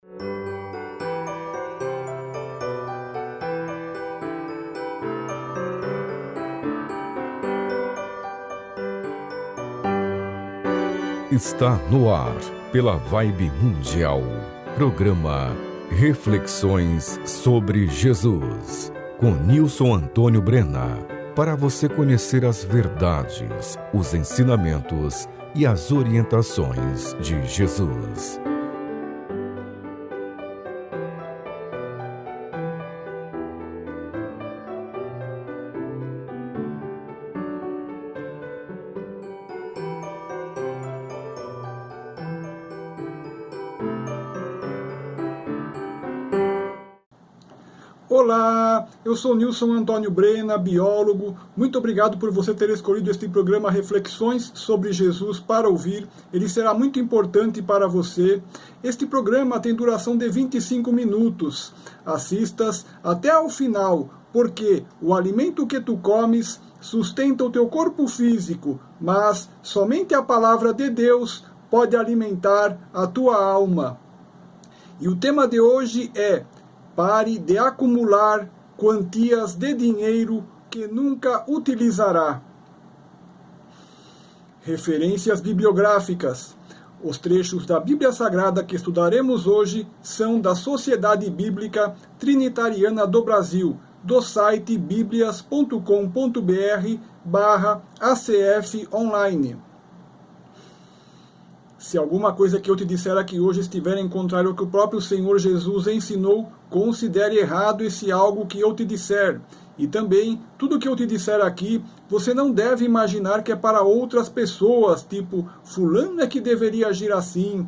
Está no ar, pela Vibe Mundial, programa Reflexões sobre Jesus, com Nilson Antônio Brena, para você conhecer as verdades, os ensinamentos e as orientações de Jesus. Olá, eu sou Nilson Antônio Brena, biólogo. Muito obrigado por você ter escolhido este programa Reflexões sobre Jesus para ouvir. Ele será muito importante para você. Este programa tem duração de 25 minutos. Assistas até ao final, porque o alimento que tu comes sustenta o teu corpo físico, mas somente a palavra de Deus pode alimentar a tua alma. E o tema de hoje é: pare de acumular quantias de dinheiro que nunca utilizará. Referências bibliográficas. Os trechos da Bíblia Sagrada que estudaremos hoje são da Sociedade Bíblica Trinitariana do Brasil, do site biblias.com.br/ACF online. Se alguma coisa que eu te disser aqui hoje estiver em contrário ao que o próprio Senhor Jesus ensinou, considere errado esse algo que eu te disser. E também, tudo que eu te disser aqui, você não deve imaginar que é para outras pessoas, tipo, fulano é que deveria agir assim,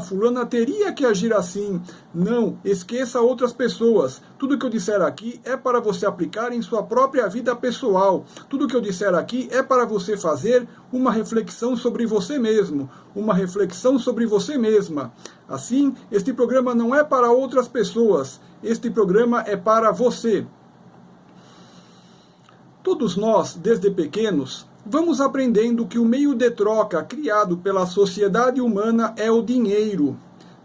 fulana teria que agir assim. Não, esqueça outras pessoas. Tudo que eu disser aqui é para você aplicar em sua própria vida pessoal. Tudo que eu disser aqui é para você fazer uma reflexão sobre você mesmo, uma reflexão sobre você mesma. Assim, este programa não é para outras pessoas, este programa é para você. Todos nós, desde pequenos, vamos aprendendo que o meio de troca criado pela sociedade humana é o dinheiro.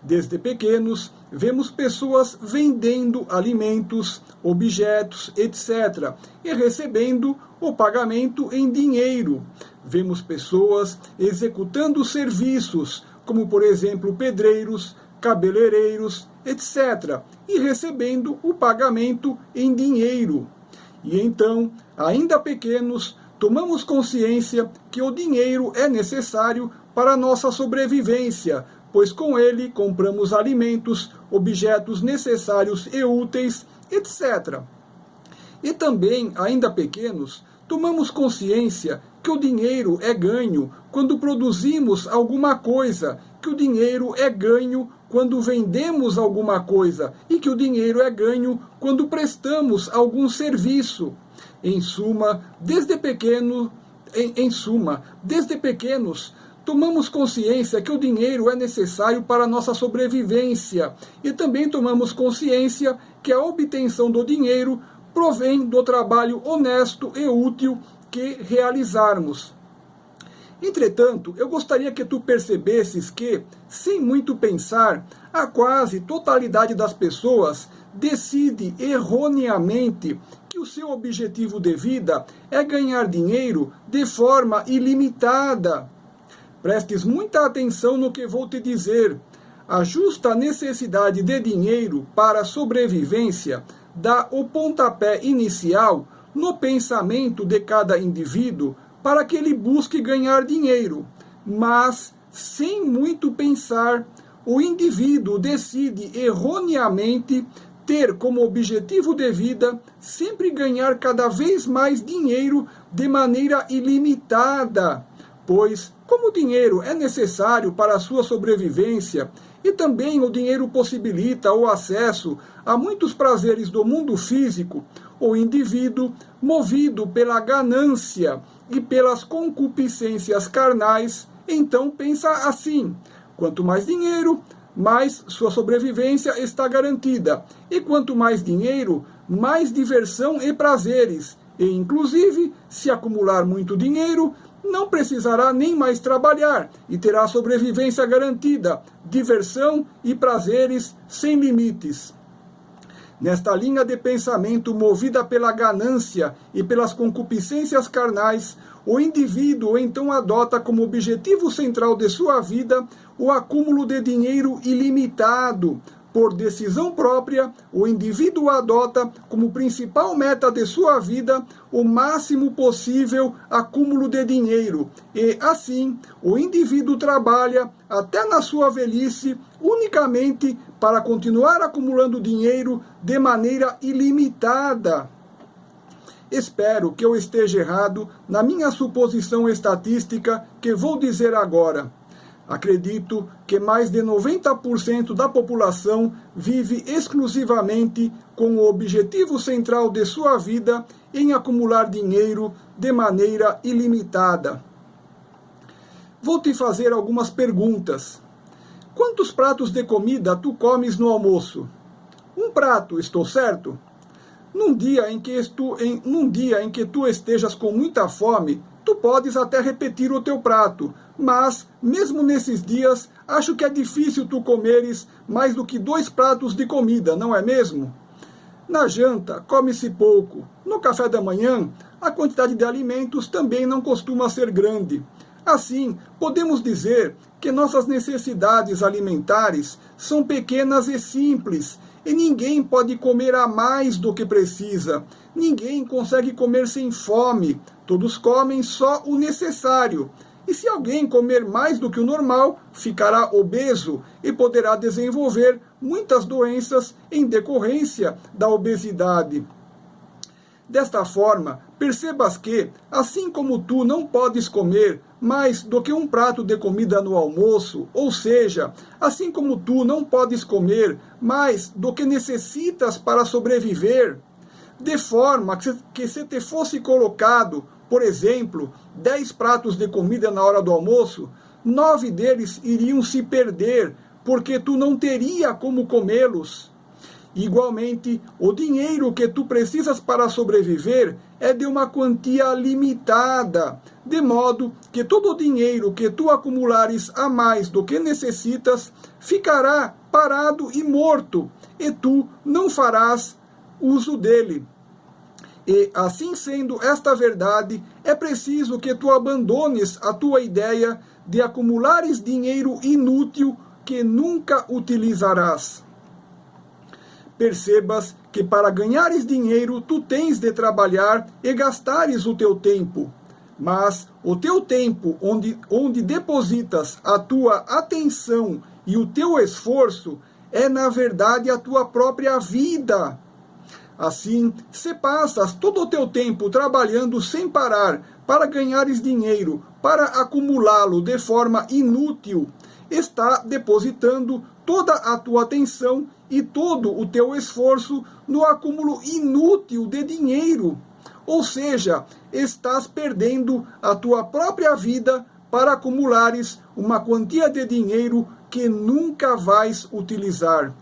Desde pequenos, vemos pessoas vendendo alimentos, objetos, etc., e recebendo o pagamento em dinheiro. Vemos pessoas executando serviços, como por exemplo pedreiros, cabeleireiros, etc., e recebendo o pagamento em dinheiro. E então, ainda pequenos, tomamos consciência que o dinheiro é necessário para a nossa sobrevivência, pois com ele compramos alimentos, objetos necessários e úteis, etc. E também, ainda pequenos, tomamos consciência que o dinheiro é ganho quando produzimos alguma coisa, que o dinheiro é ganho quando vendemos alguma coisa e que o dinheiro é ganho quando prestamos algum serviço. Em suma, desde pequenos, tomamos consciência que o dinheiro é necessário para a nossa sobrevivência e também tomamos consciência que a obtenção do dinheiro provém do trabalho honesto e útil que realizarmos. Entretanto, eu gostaria que tu percebesses que, sem muito pensar, a quase totalidade das pessoas decide erroneamente que o seu objetivo de vida é ganhar dinheiro de forma ilimitada. Prestes muita atenção no que vou te dizer. A justa necessidade de dinheiro para a sobrevivência dá o pontapé inicial no pensamento de cada indivíduo para que ele busque ganhar dinheiro. Mas, sem muito pensar, o indivíduo decide erroneamente ter como objetivo de vida sempre ganhar cada vez mais dinheiro de maneira ilimitada, pois, como o dinheiro é necessário para a sua sobrevivência e também o dinheiro possibilita o acesso a muitos prazeres do mundo físico, o indivíduo, movido pela ganância e pelas concupiscências carnais, então pensa assim: quanto mais dinheiro, mais sua sobrevivência está garantida. E quanto mais dinheiro, mais diversão e prazeres. E, inclusive, se acumular muito dinheiro, não precisará nem mais trabalhar e terá sobrevivência garantida, diversão e prazeres sem limites. Nesta linha de pensamento movida pela ganância e pelas concupiscências carnais, o indivíduo então adota como objetivo central de sua vida o acúmulo de dinheiro ilimitado. Por decisão própria, o indivíduo adota como principal meta de sua vida o máximo possível acúmulo de dinheiro. E, assim, o indivíduo trabalha até na sua velhice unicamente para continuar acumulando dinheiro de maneira ilimitada. Espero que eu esteja errado na minha suposição estatística que vou dizer agora. Acredito que mais de 90% da população vive exclusivamente com o objetivo central de sua vida em acumular dinheiro de maneira ilimitada. Vou te fazer algumas perguntas. Quantos pratos de comida tu comes no almoço? Um prato, estou certo? Num dia em que tu estejas com muita fome, tu podes até repetir o teu prato, mas, mesmo nesses dias, acho que é difícil tu comeres mais do que 2 pratos de comida, não é mesmo? Na janta, come-se pouco. No café da manhã, a quantidade de alimentos também não costuma ser grande. Assim, podemos dizer que nossas necessidades alimentares são pequenas e simples, e ninguém pode comer a mais do que precisa. Ninguém consegue comer sem fome. Todos comem só o necessário. E se alguém comer mais do que o normal, ficará obeso e poderá desenvolver muitas doenças em decorrência da obesidade. Desta forma, percebas que, assim como tu não podes comer mais do que um prato de comida no almoço, ou seja, assim como tu não podes comer mais do que necessitas para sobreviver, de forma que se te fosse colocado, por exemplo, 10 pratos de comida na hora do almoço, 9 deles iriam se perder, porque tu não teria como comê-los. Igualmente, o dinheiro que tu precisas para sobreviver é de uma quantia limitada, de modo que todo o dinheiro que tu acumulares a mais do que necessitas ficará parado e morto, e tu não farás uso dele. E, assim sendo esta verdade, é preciso que tu abandones a tua ideia de acumulares dinheiro inútil que nunca utilizarás. Percebas que para ganhares dinheiro tu tens de trabalhar e gastares o teu tempo. Mas o teu tempo, onde depositas a tua atenção e o teu esforço, é na verdade a tua própria vida. Assim, se passas todo o teu tempo trabalhando sem parar para ganhares dinheiro, para acumulá-lo de forma inútil, está depositando toda a tua atenção e todo o teu esforço no acúmulo inútil de dinheiro. Ou seja, estás perdendo a tua própria vida para acumulares uma quantia de dinheiro que nunca vais utilizar.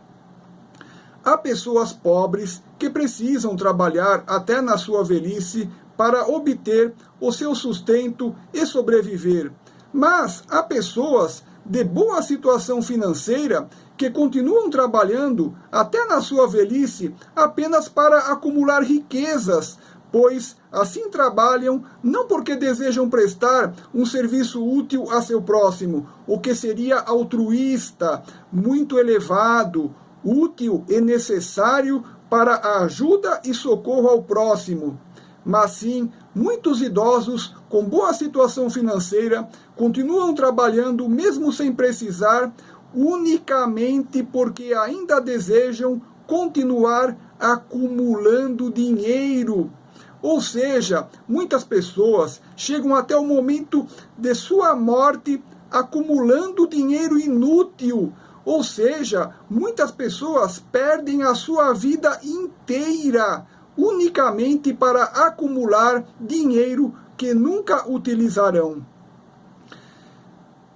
Há pessoas pobres que precisam trabalhar até na sua velhice para obter o seu sustento e sobreviver. Mas há pessoas de boa situação financeira que continuam trabalhando até na sua velhice apenas para acumular riquezas, pois assim trabalham não porque desejam prestar um serviço útil a seu próximo, o que seria altruísta, muito elevado, útil e necessário para a ajuda e socorro ao próximo. Mas sim, muitos idosos com boa situação financeira continuam trabalhando mesmo sem precisar, unicamente porque ainda desejam continuar acumulando dinheiro. Ou seja, muitas pessoas chegam até o momento de sua morte acumulando dinheiro inútil. Ou seja, muitas pessoas perdem a sua vida inteira unicamente para acumular dinheiro que nunca utilizarão.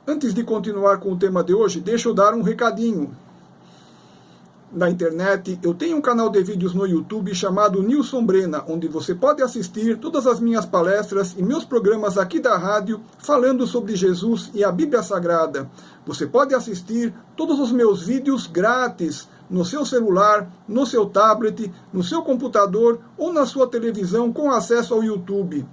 Antes de continuar com o tema de hoje, deixa eu dar um recadinho. na internet, eu tenho um canal de vídeos no YouTube chamado Nilson Brena, onde você pode assistir todas as minhas palestras e meus programas aqui da rádio falando sobre Jesus e a Bíblia Sagrada. Você pode assistir todos os meus vídeos grátis no seu celular, no seu tablet, no seu computador ou na sua televisão com acesso ao YouTube.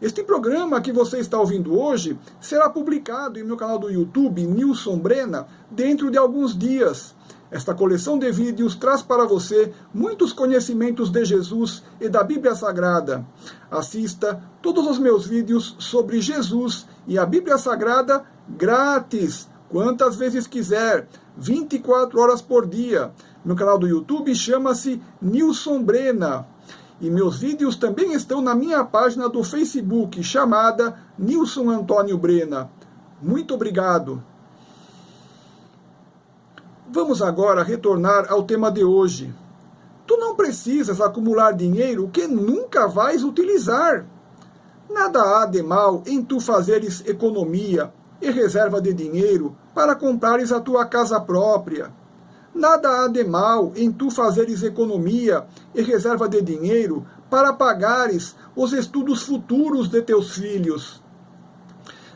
Este programa que você está ouvindo hoje será publicado em meu canal do YouTube, Nilson Brena, dentro de alguns dias. Esta coleção de vídeos traz para você muitos conhecimentos de Jesus e da Bíblia Sagrada. Assista todos os meus vídeos sobre Jesus e a Bíblia Sagrada grátis, quantas vezes quiser, 24 horas por dia. Meu canal do YouTube chama-se Nilson Brena. E meus vídeos também estão na minha página do Facebook, chamada Nilson Antônio Brena. Muito obrigado. Vamos agora retornar ao tema de hoje. Tu não precisas acumular dinheiro que nunca vais utilizar. Nada há de mal em tu fazeres economia e reserva de dinheiro para comprares a tua casa própria. Nada há de mal em tu fazeres economia e reserva de dinheiro para pagares os estudos futuros de teus filhos.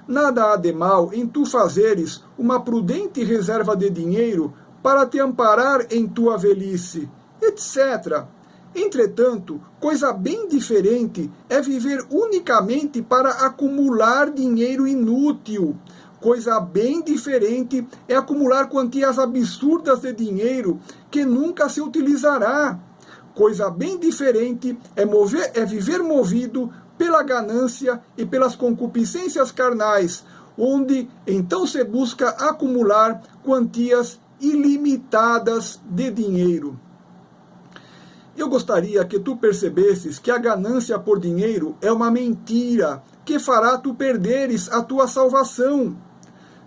Nada há de mal em tu fazeres uma prudente reserva de dinheiro para te amparar em tua velhice, etc. Entretanto, coisa bem diferente é viver unicamente para acumular dinheiro inútil. Coisa bem diferente é acumular quantias absurdas de dinheiro que nunca se utilizará. Coisa bem diferente é viver movido pela ganância e pelas concupiscências carnais, onde então se busca acumular quantias ilimitadas de dinheiro. Eu gostaria que tu percebesses que a ganância por dinheiro é uma mentira que fará tu perderes a tua salvação.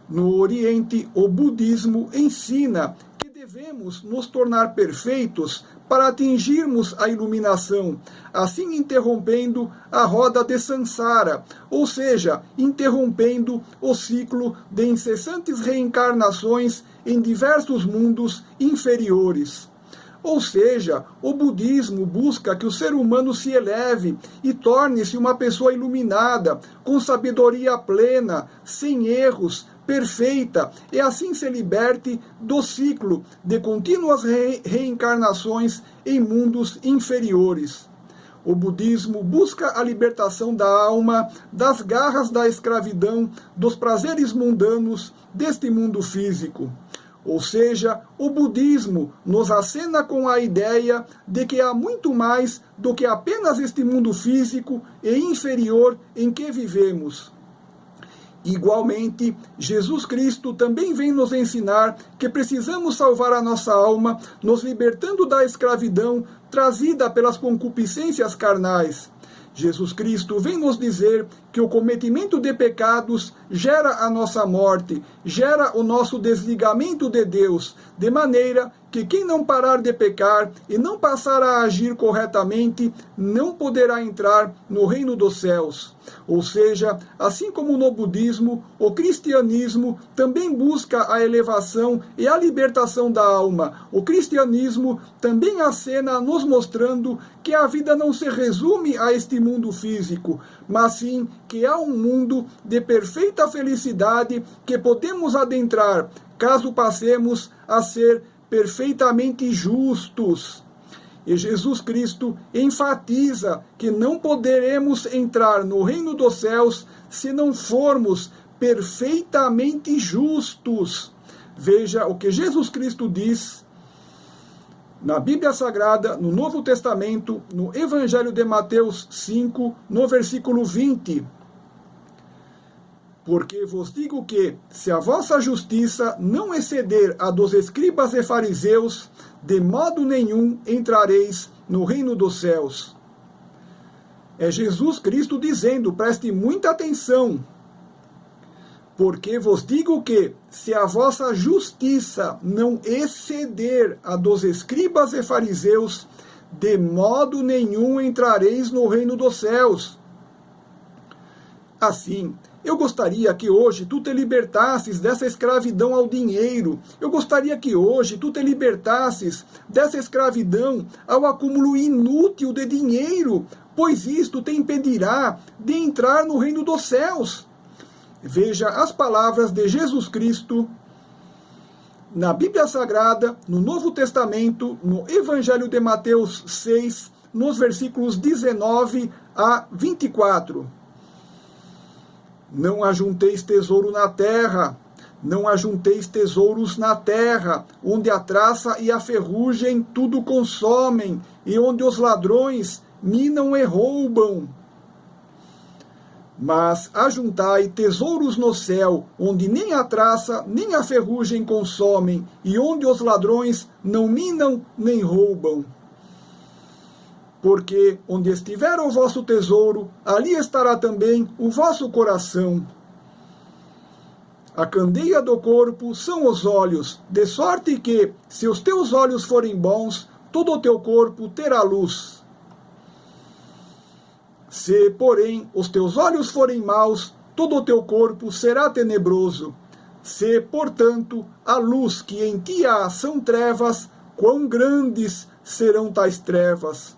No Oriente, o budismo ensina que devemos nos tornar perfeitos para atingirmos a iluminação, assim interrompendo a roda de Sansara, ou seja, interrompendo o ciclo de incessantes reencarnações em diversos mundos inferiores. Ou seja, o budismo busca que o ser humano se eleve e torne-se uma pessoa iluminada, com sabedoria plena, sem erros, perfeita, e assim se liberte do ciclo de contínuas reencarnações em mundos inferiores. O budismo busca a libertação da alma das garras da escravidão, dos prazeres mundanos deste mundo físico. Ou seja, o budismo nos acena com a ideia de que há muito mais do que apenas este mundo físico e inferior em que vivemos. Igualmente, Jesus Cristo também vem nos ensinar que precisamos salvar a nossa alma, nos libertando da escravidão trazida pelas concupiscências carnais. Jesus Cristo vem nos dizer que o cometimento de pecados gera a nossa morte, gera o nosso desligamento de Deus, de maneira que quem não parar de pecar e não passar a agir corretamente, não poderá entrar no reino dos céus. Ou seja, assim como no budismo, o cristianismo também busca a elevação e a libertação da alma. O cristianismo também acena nos mostrando que a vida não se resume a este mundo físico, mas sim que há um mundo de perfeita felicidade que podemos adentrar, caso passemos a ser perfeitamente justos. E Jesus Cristo enfatiza que não poderemos entrar no reino dos céus se não formos perfeitamente justos. Veja o que Jesus Cristo diz na Bíblia Sagrada, no Novo Testamento, no Evangelho de Mateus 5, no versículo 20. Porque vos digo que, se a vossa justiça não exceder a dos escribas e fariseus, de modo nenhum entrareis no reino dos céus. É Jesus Cristo dizendo, preste muita atenção. Porque vos digo que, se a vossa justiça não exceder a dos escribas e fariseus, de modo nenhum entrareis no reino dos céus. Assim, Eu gostaria que hoje tu te libertasses dessa escravidão ao dinheiro. Eu gostaria que hoje tu te libertasses dessa escravidão ao acúmulo inútil de dinheiro, pois isto te impedirá de entrar no reino dos céus. Veja as palavras de Jesus Cristo na Bíblia Sagrada, no Novo Testamento, no Evangelho de Mateus 6, nos versículos 19 a 24. Não ajunteis tesouro na terra, não ajunteis tesouros na terra, onde a traça e a ferrugem tudo consomem, e onde os ladrões minam e roubam. Mas ajuntai tesouros no céu, onde nem a traça nem a ferrugem consomem, e onde os ladrões não minam nem roubam. Porque onde estiver o vosso tesouro, ali estará também o vosso coração. A candeia do corpo são os olhos, de sorte que, se os teus olhos forem bons, todo o teu corpo terá luz. Se, porém, os teus olhos forem maus, todo o teu corpo será tenebroso. Se, portanto, a luz que em ti há são trevas, quão grandes serão tais trevas?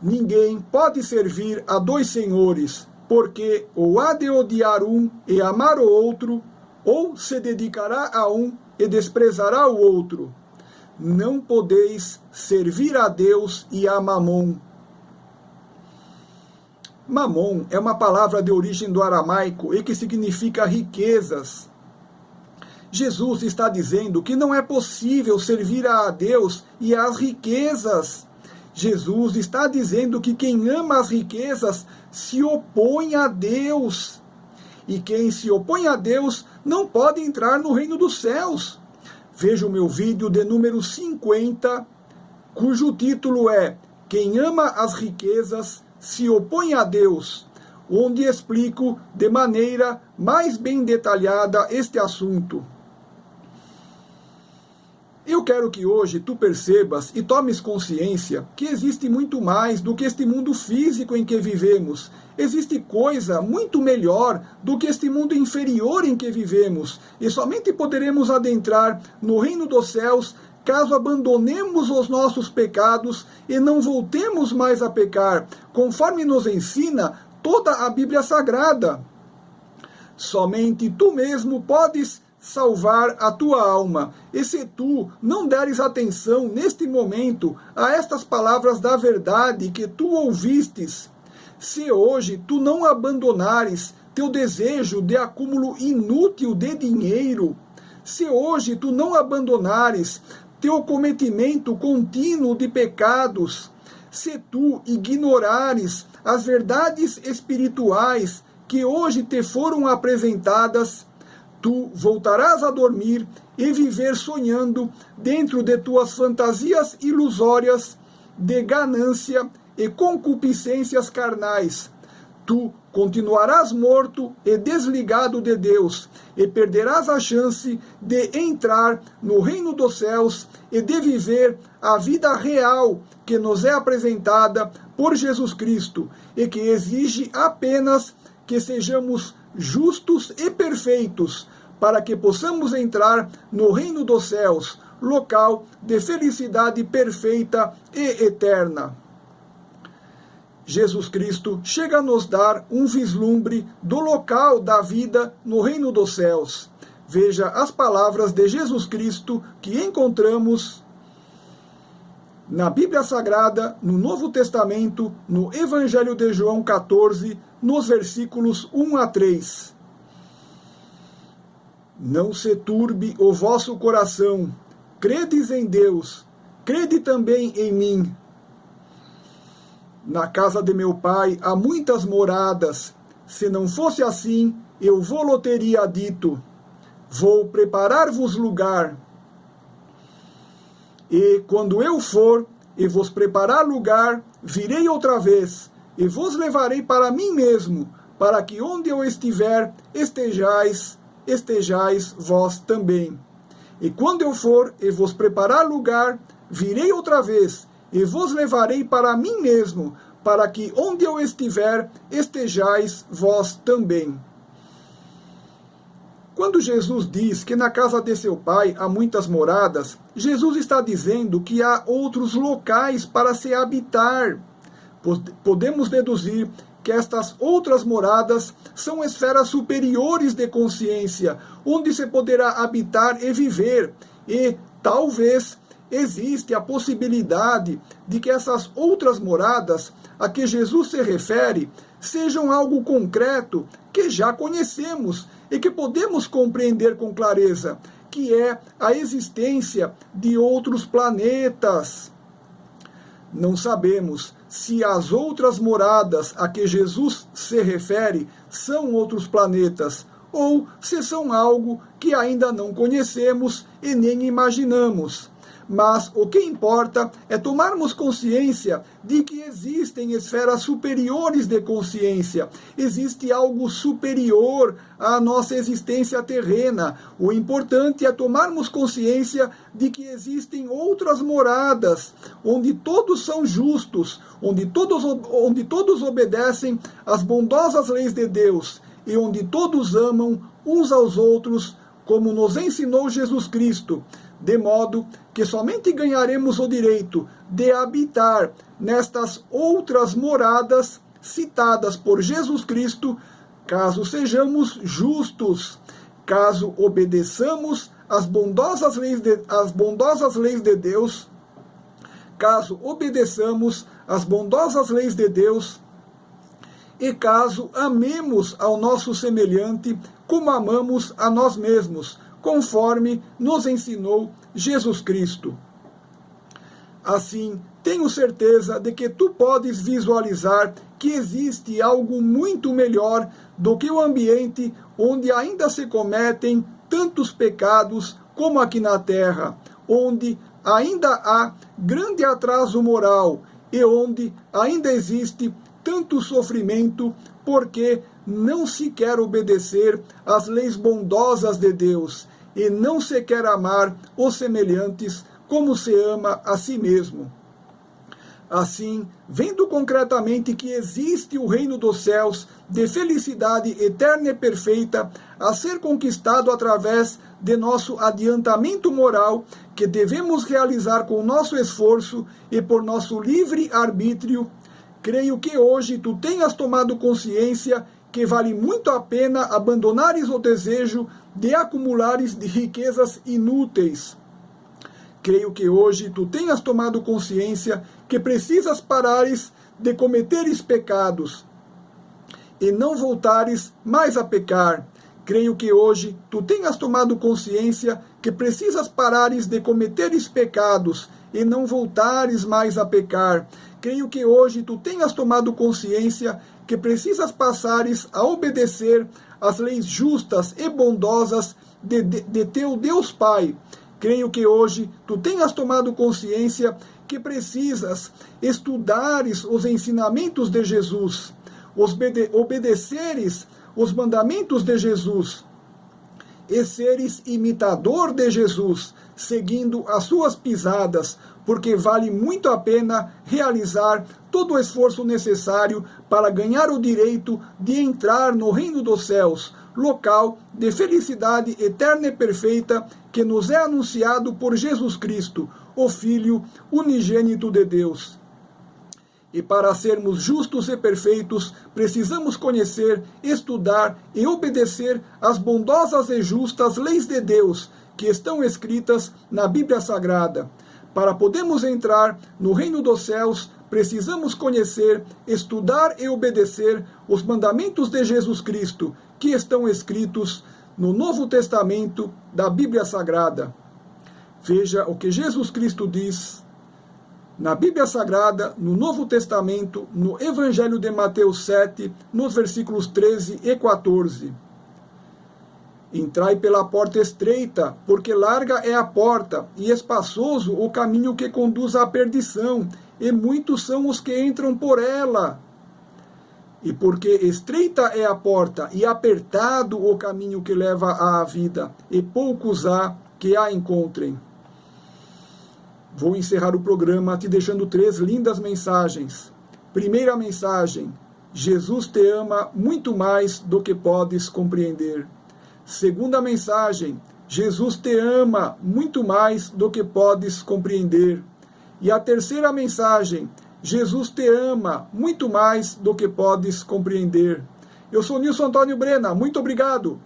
Ninguém pode servir a dois senhores, porque ou há de odiar um e amar o outro, ou se dedicará a um e desprezará o outro. Não podeis servir a Deus e a Mamon. Mamon é uma palavra de origem do aramaico e que significa riquezas. Jesus está dizendo que não é possível servir a Deus e às riquezas. Jesus está dizendo que quem ama as riquezas se opõe a Deus. E quem se opõe a Deus não pode entrar no reino dos céus. Veja o meu vídeo de número 50, cujo título é Quem ama as riquezas se opõe a Deus, onde explico de maneira mais bem detalhada este assunto. Eu quero que hoje tu percebas e tomes consciência que existe muito mais do que este mundo físico em que vivemos. Existe coisa muito melhor do que este mundo inferior em que vivemos. E somente poderemos adentrar no reino dos céus caso abandonemos os nossos pecados e não voltemos mais a pecar, conforme nos ensina toda a Bíblia Sagrada. Somente tu mesmo podes salvar a tua alma. E se tu não deres atenção neste momento a estas palavras da verdade que tu ouvistes, se hoje tu não abandonares teu desejo de acúmulo inútil de dinheiro, se hoje tu não abandonares teu cometimento contínuo de pecados, se tu ignorares as verdades espirituais que hoje te foram apresentadas, tu voltarás a dormir e viver sonhando dentro de tuas fantasias ilusórias de ganância e concupiscências carnais. Tu continuarás morto e desligado de Deus, e perderás a chance de entrar no reino dos céus e de viver a vida real que nos é apresentada por Jesus Cristo, e que exige apenas que sejamos justos e perfeitos, para que possamos entrar no reino dos céus, local de felicidade perfeita e eterna. Jesus Cristo chega a nos dar um vislumbre do local da vida no reino dos céus. Veja as palavras de Jesus Cristo que encontramos na Bíblia Sagrada, no Novo Testamento, no Evangelho de João 14, nos versículos 1 a 3. Não se turbe o vosso coração, credes em Deus, crede também em mim. Na casa de meu pai há muitas moradas. Se não fosse assim, eu vou-lo teria dito. Vou preparar-vos lugar. E quando eu for e vos preparar lugar, virei outra vez, e vos levarei para mim mesmo, para que onde eu estiver, estejais vós também. E quando eu for e vos preparar lugar, virei outra vez, e vos levarei para mim mesmo, para que onde eu estiver, estejais vós também. Quando Jesus diz que na casa de seu Pai há muitas moradas, Jesus está dizendo que há outros locais para se habitar. Podemos deduzir que estas outras moradas são esferas superiores de consciência, onde se poderá habitar e viver, e talvez existe a possibilidade de que essas outras moradas a que Jesus se refere sejam algo concreto que já conhecemos e que podemos compreender com clareza, que é a existência de outros planetas. Não sabemos se as outras moradas a que Jesus se refere são outros planetas, ou se são algo que ainda não conhecemos e nem imaginamos. Mas o que importa é tomarmos consciência de que existem esferas superiores de consciência. Existe algo superior à nossa existência terrena. O importante é tomarmos consciência de que existem outras moradas, onde todos são justos, onde todos obedecem às bondosas leis de Deus e onde todos amam uns aos outros, como nos ensinou Jesus Cristo, de modo que somente ganharemos o direito de habitar nestas outras moradas citadas por Jesus Cristo, caso sejamos justos, caso obedeçamos às bondosas leis de Deus, caso obedeçamos às bondosas leis de Deus, e caso amemos ao nosso semelhante como amamos a nós mesmos, conforme nos ensinou Jesus Cristo. Assim, tenho certeza de que tu podes visualizar que existe algo muito melhor do que o ambiente onde ainda se cometem tantos pecados como aqui na Terra, onde ainda há grande atraso moral e onde ainda existe tanto sofrimento porque não se quer obedecer às leis bondosas de Deus e não se quer amar os semelhantes como se ama a si mesmo. Assim, vendo concretamente que existe o reino dos céus de felicidade eterna e perfeita a ser conquistado através de nosso adiantamento moral, que devemos realizar com nosso esforço e por nosso livre arbítrio, creio que hoje tu tenhas tomado consciência que vale muito a pena abandonares o desejo de acumulares de riquezas inúteis. Creio que hoje tu tenhas tomado consciência que precisas parares de cometeres pecados e não voltares mais a pecar. Creio que hoje tu tenhas tomado consciência que precisas parares de cometeres pecados e não voltares mais a pecar. Creio que hoje tu tenhas tomado consciência que precisas passares a obedecer às leis justas e bondosas de teu Deus Pai. Creio que hoje tu tenhas tomado consciência que precisas estudares os ensinamentos de Jesus, obedeceres os mandamentos de Jesus e seres imitador de Jesus, seguindo as suas pisadas, porque vale muito a pena realizar todo o esforço necessário para ganhar o direito de entrar no reino dos céus, local de felicidade eterna e perfeita que nos é anunciado por Jesus Cristo, o Filho unigênito de Deus. E para sermos justos e perfeitos, precisamos conhecer, estudar e obedecer às bondosas e justas leis de Deus que estão escritas na Bíblia Sagrada. Para podermos entrar no reino dos céus, precisamos conhecer, estudar e obedecer os mandamentos de Jesus Cristo, que estão escritos no Novo Testamento da Bíblia Sagrada. Veja o que Jesus Cristo diz na Bíblia Sagrada, no Novo Testamento, no Evangelho de Mateus 7, nos versículos 13 e 14. Entrai pela porta estreita, porque larga é a porta, e espaçoso o caminho que conduz à perdição, e muitos são os que entram por ela. E porque estreita é a porta, e apertado o caminho que leva à vida, e poucos há que a encontrem. Vou encerrar o programa te deixando 3 lindas mensagens. Primeira mensagem: Jesus te ama muito mais do que podes compreender. Segunda mensagem: Jesus te ama muito mais do que podes compreender. E a terceira mensagem: Jesus te ama muito mais do que podes compreender. Eu sou Nilson Antônio Brena, muito obrigado.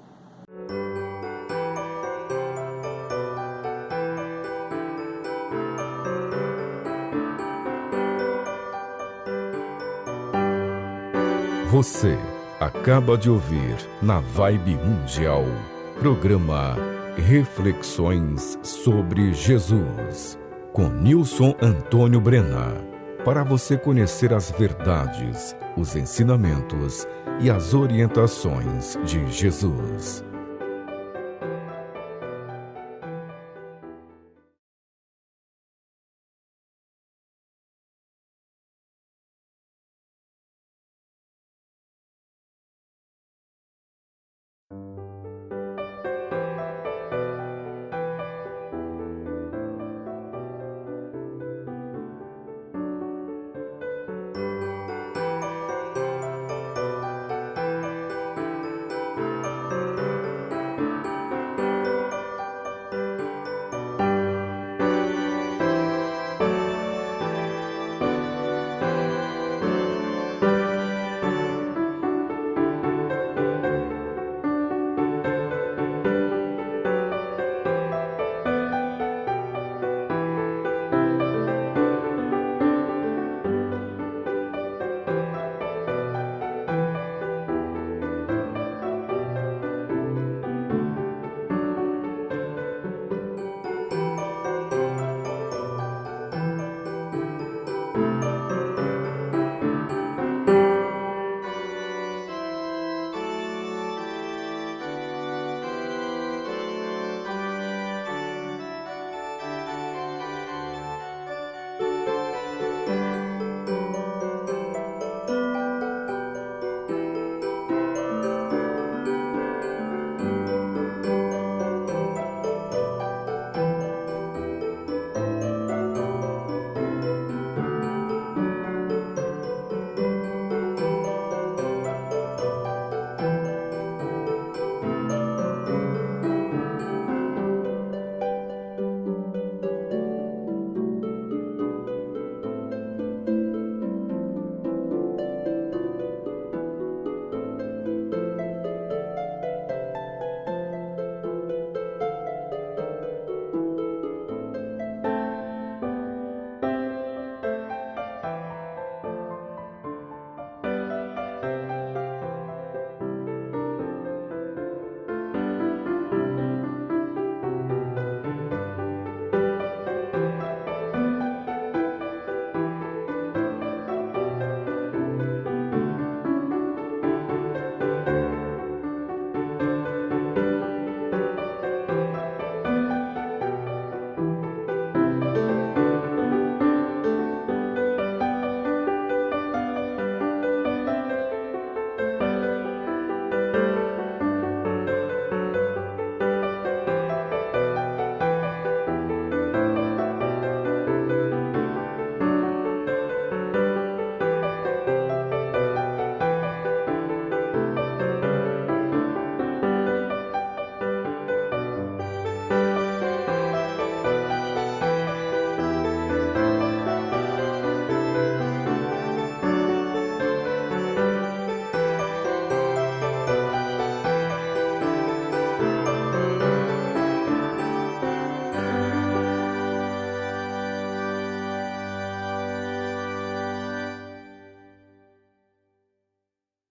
Você acaba de ouvir na Vibe Mundial, programa Reflexões sobre Jesus, com Nilson Antônio Brena, para você conhecer as verdades, os ensinamentos e as orientações de Jesus.